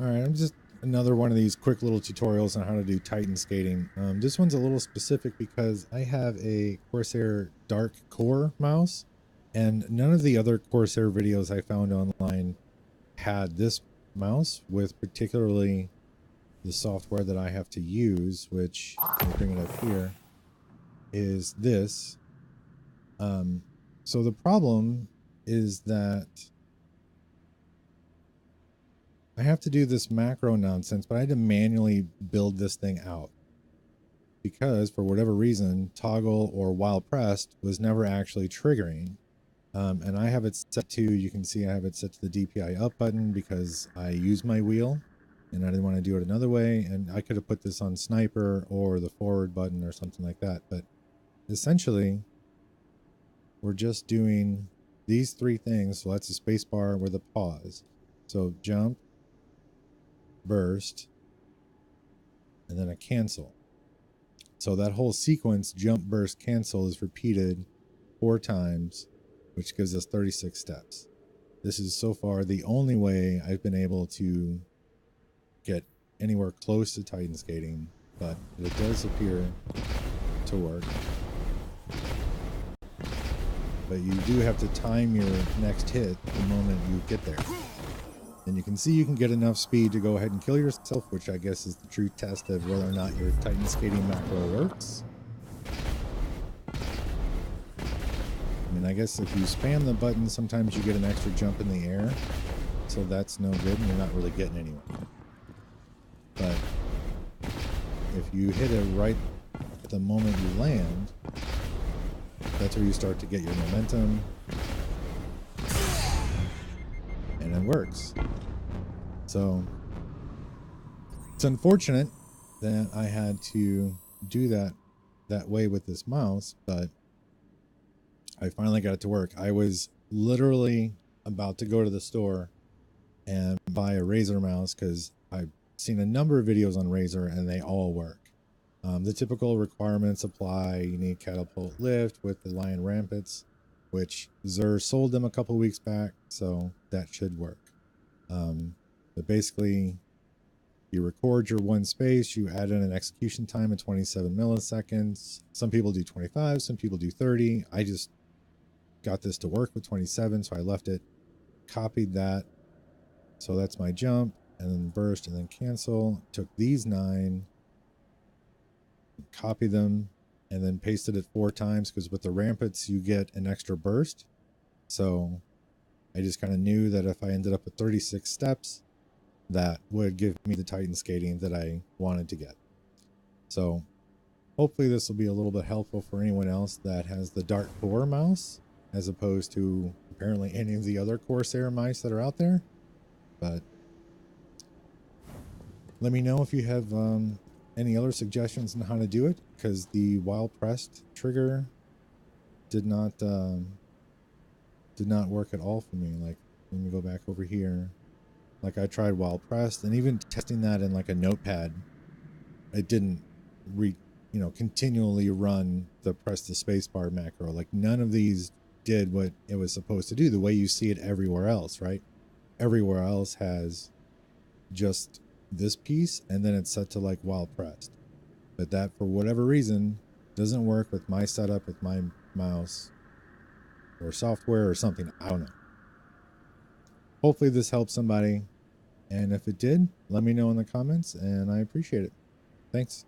Alright, I'm just another one of these quick little tutorials on how to do Titan skating. This one's a little specific because I have a Corsair Dark Core mouse, and none of the other Corsair videos I found online had this mouse with particularly the software that I have to use, which, let me bring it up here, is this. So the problem is that I have to do this macro nonsense, but I had to manually build this thing out because for whatever reason, toggle or while pressed was never actually triggering. And I have it set to, you can see I have it set to the DPI up button because I use my wheel and I didn't want to do it another way. And I could have put this on sniper or the forward button or something like that. But essentially, we're just doing these three things. So that's a space bar with a pause. So jump, burst, and then a cancel. So that whole sequence, jump, burst, cancel, is repeated 4 times, which gives us 36 steps. This is so far the only way I've been able to get anywhere close to Titan skating, but it does appear to work. But you do have to time your next hit the moment you get there. And you can see you can get enough speed to go ahead and kill yourself, which I guess is the true test of whether or not your Titan skating macro works. I mean, I guess if you spam the button, sometimes you get an extra jump in the air. So that's no good and you're not really getting anywhere. But if you hit it right at the moment you land, that's where you start to get your momentum. And it works. So it's unfortunate that I had to do that way with this mouse, but I finally got it to work. I was literally about to go to the store and buy a Razer mouse because I've seen a number of videos on Razer and they all work. The typical requirements apply. You need catapult lift with the Lion ramparts, which Zer sold them a couple weeks back, so that should work. But basically, you record your one space, you add in an execution time of 27 milliseconds. Some people do 25, some people do 30. I just got this to work with 27, so I left it, copied that. So that's my jump, and then burst, and then cancel. Took these 9, copied them, and then pasted it 4 times, because with the ramparts, you get an extra burst. So I just kind of knew that if I ended up with 36 steps, that would give me the Titan skating that I wanted to get. So hopefully this will be a little bit helpful for anyone else that has the Dark Core mouse, as opposed to apparently any of the other Corsair mice that are out there. But let me know if you have any other suggestions on how to do it, because the while pressed trigger did not work at all for me. Like, let me go back over here. Like, I tried while pressed, and even testing that in like a notepad, it didn't continually run the press the spacebar macro. Like, none of these did what it was supposed to do the way you see it everywhere else, right? Everywhere else has just this piece, and then it's set to like while pressed. But that, for whatever reason, doesn't work with my setup, with my mouse, or software, or something. I don't know. Hopefully this helps somebody, and if it did, let me know in the comments, and I appreciate it. Thanks.